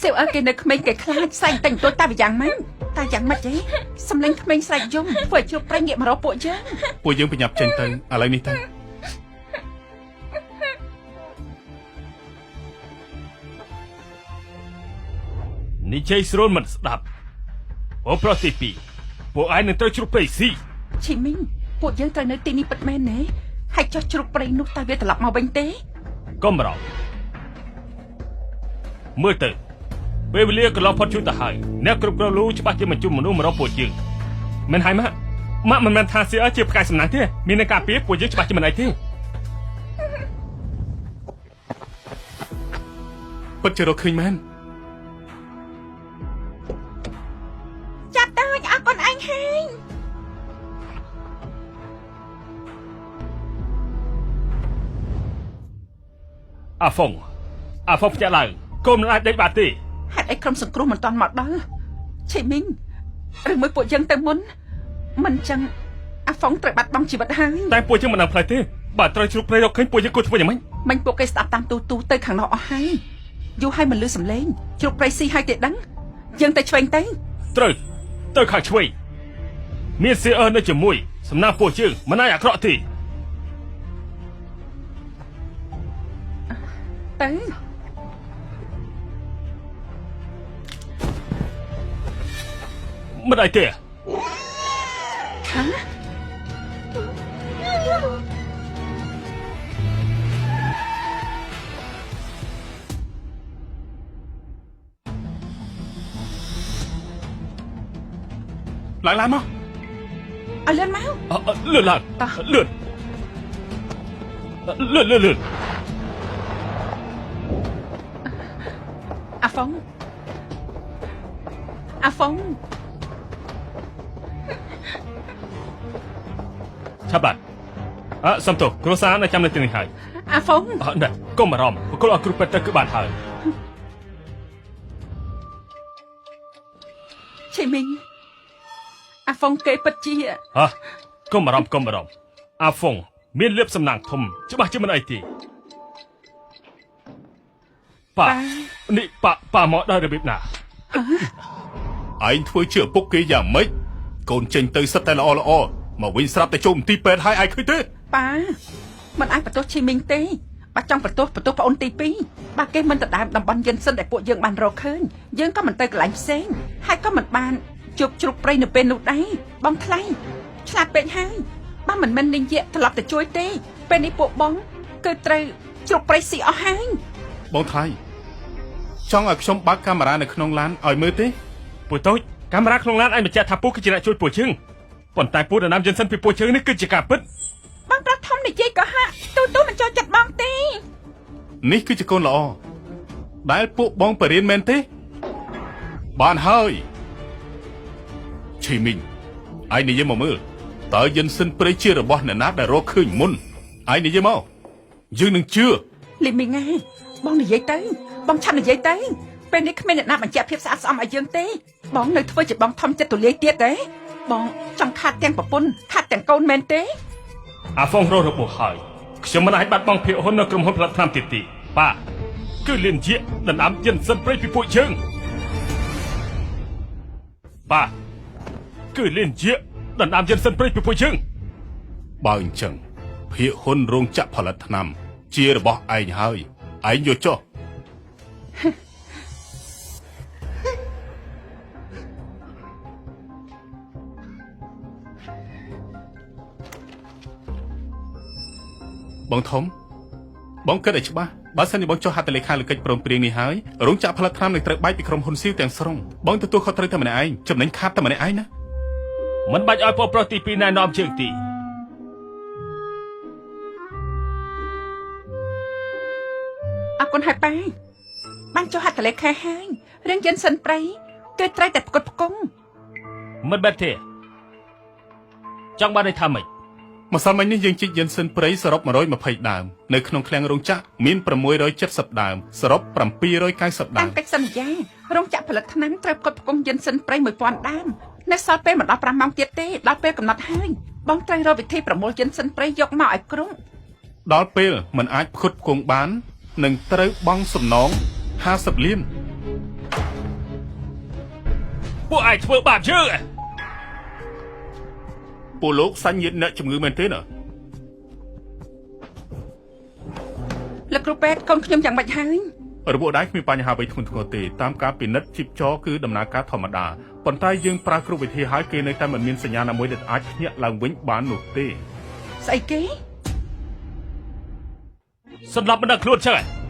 siêu ở cái nơi mình cái khai xanh tình tôi ta bị giằng mấy ta giằng mất chứ xâm lên mình xanh dung vừa chụp trải nghiệm mà nó bộ chứពួកយើងប្រញាប់ចេញទៅឥឡូវនេះទៅនិយាយស្រួលមិនស្ដាប់អូប្រុសទី2ពួកឯងនឹងត្រូវជ្រុះព្រៃស៊ី ឈីមីងពួកយើងត្រូវនៅទីនេះពិតមែនទេហើយចោះជ្រុកព្រៃនោះតែវាត្រឡប់មកវិញទេ កុំបារម្ភមើលទៅពេលវេលាកន្លងផុតជួយទៅហើយអ្នកគ្រប់គ្រងលូច្បាស់ជាមិនជុំមនុស្សម្រាប់ពួកយើងមិនហើយម៉ាក់មិនមែនថាសៀអជាផ្កាយសំណាងទេមាននឹងការពារពួកយើងច្បាស់ជាមិនអីទេពិតជារកឃើញមែនចាប់ទៅអរគុណអញហើយអាហ្វុងផ្ទះឡើងកុំនឹងអាចដេកបានទេហេតុអីក្រុមសង្គ្រោះមិនតាន់មកដល់ឈីមីងឬមួយពួកយើងទៅមុនមិនចឹងអាហ្វុងត្រូវបាត់បង់ជីវិតហើយតែពួកយើងមិនដឹងផ្លូវទេបើត្រូវជ្រុះព្រៃរកឃើញពួកយើងគួរធ្វើយ៉ាងម៉េចមិញពួកគេស្ដាប់តាមទូទៅខាងនោះអស់ហើយយូរហើយមិនលឺសំឡេងជ្រុះព្រៃស៊ីហើយទេដឹងយើងទៅឆ្វេងទៅត្រូវទៅខាងឆ្វេងមានសៀអនៅជាមួយសំណាងពួកយើងមិនអាចអាក្រក់ទេទៅមិនអីទេហ៎ឡើងមកឲ្យលឿនមកលឿនឡើងលឿនអាហ្វុងឆាប់បានសំទោសគ្រួសារនៅចាំនៅទីនេះហើយអាហ្វុងណែកុំបារម្ភបកលអគ្រូពេទ្យទៅគឺបានហើយឈីមីងអាហ្វុងគេពិតជាកុំបារម្ភអាហ្វុងមានលៀបសំណាងធំច្បាស់ជាមិនអីទេប៉ានេះប៉ាមកដល់របៀបណាឯងធ្វើជាឪពុកគេយ៉ាងម៉េចកូនចេញទៅសិតតែល្អមកវិញស្រាប់តែចូលមន្ទីរពេទ្យហើយឯងឃើញទេប៉ាមិនអាចបន្ទោសឈីមីងទេបើចង់បន្ទោសប្អូនទី2បើគេមិនដដែលតំបន់យិនសិនដែលពួកយើងបានរកឃើញយើងក៏មិនទៅកន្លែងផ្សេងហើយក៏មិនបានជួបជ្រុកព្រៃនៅពេលនោះដែរបងថ្លៃឆ្លាតពេកហើយបើមិនមែននាងយាកត្រឡប់ទៅជួយទេពេលនេះពួកបងគឺត្រូវជ្រុកព្រៃស៊ីអស់ហើយបងថ្លៃចង់ឲ្យខ្ញុំបើកកាមេរ៉ានៅក្នុងឡានឲ្យមើលទេពួកតូចកាមេរ៉ាក្នុងឡានអាចបញ្ជាក់ថាពូគឺជាអ្នកជួយពួកយើងប៉ុន្តែពូដណ្ដើមយិនសិនពីពួកយើងនេះគឺជាការពិតបងប្រធំនិយាយក៏ហាក់ទូមិនចូលចិត្តបងទេនេះគឺជាកូនល្អដែលពួកបងបរៀនមែនទេបានហើយឈីមីងឯងនិយាយមកមើលតើយិនសិនព្រៃជារបស់អ្នកណាដែលរកឃើញមុនឯងនិយាយមកយើងនឹងជឿលីមីងបងនិយាយទៅបងឆាប់និយាយទៅពេលនេះគ្មានអ្នកណាបញ្ជាក់ភាពស្អាតស្អំឲ្យយើងទេបងនៅធ្វើជាបងធំចិត្តទូលាយទៀតទេបងចង់ខាត់ទាំងប្រពន្ធខាត់ទាំងកូនមែនទេអាហ្វុងរស់របួសហើយខ្ញុំមិនអាចបាត់បង់ភាគហ៊ុននៅក្រុមហ៊ុនផលិតថ្នាំទៀតទេប៉ាគឺលៀនជាដណ្ដើមយិនសិនព្រៃពីពួកយើងប៉ាគឺលៀនជាដណ្ដើមយិនសិនព្រៃពីពួកយើងបើអញ្ចឹងភាគហ៊ុនរោងចក្រផលិតថ្នាំជារបស់ឯងហើយឯងយកចុះបងធំបងគិតឲ្យច្បាស់បើសិនជាបងចុះហត្ថលេខាលើកិច្ចព្រមព្រៀងនេះហើយរោងចក្រផលិតថ្នាំនឹងត្រូវបែកពីក្រុមហ៊ុនស៊ីវទាំងស្រុងបងទទួលខុសត្រូវតែម្នាក់ឯងចំណេញខាតតែម្នាក់ឯងណាមិនបាច់ឲ្យពលប្រុសទី2ណែនាំជើងទីអរគុណហើយប៉ាបានចុះហត្ថលេខាហើយរឿងយិនសិនព្រៃគឺត្រូវតែផ្គត់ផ្គង់មិនបែបទេចង់បានន័យថាម៉េចម្សិលមិញនេះយើងជីកយិនសិនព្រៃសរុប120ដើមនៅក្នុងឃ្លាំងរោងចក្រមាន670ដើមសរុប790ដើមតាមកិច្ចសន្យារោងចក្រផលិតថ្នាំត្រូវផ្គត់ផ្គង់យិនសិនព្រៃ1000ដើមនៅសល់ពេលមិនដល់5ម៉ោងទៀតទេដល់ពេលកំណត់ហើយបងត្រូវរកវិធីប្រមូលយិនសិនព្រៃយកមកឲ្យក្រុងដល់ពេលមិនអាចផ្គត់ផ្គង់បាននឹងត្រូវបង់សំណង50លាន ពួកឯងធ្វើបាបយើង ពួកលោកសាញ់ញាតិអ្នកជំងឺមែនទេណា លោកគ្រូពេទ្យកូនខ្ញុំយ៉ាងម៉េចហើយ របួសដៃគ្មានបញ្ហាអ្វីធ្ងន់ធ្ងរទេតាមការពិនិត្យជីពចរគឺដំណើរការធម្មតាប៉ុន្តែយើងប្រើគ្រប់វិធីហើយគេនៅតែមិនមានសញ្ញាណាមួយដែលអាចភ្ញាក់ឡើងវិញបាននោះទេ ស្អីគេ សម្រាប់មិនដឹងខ្លួនចឹង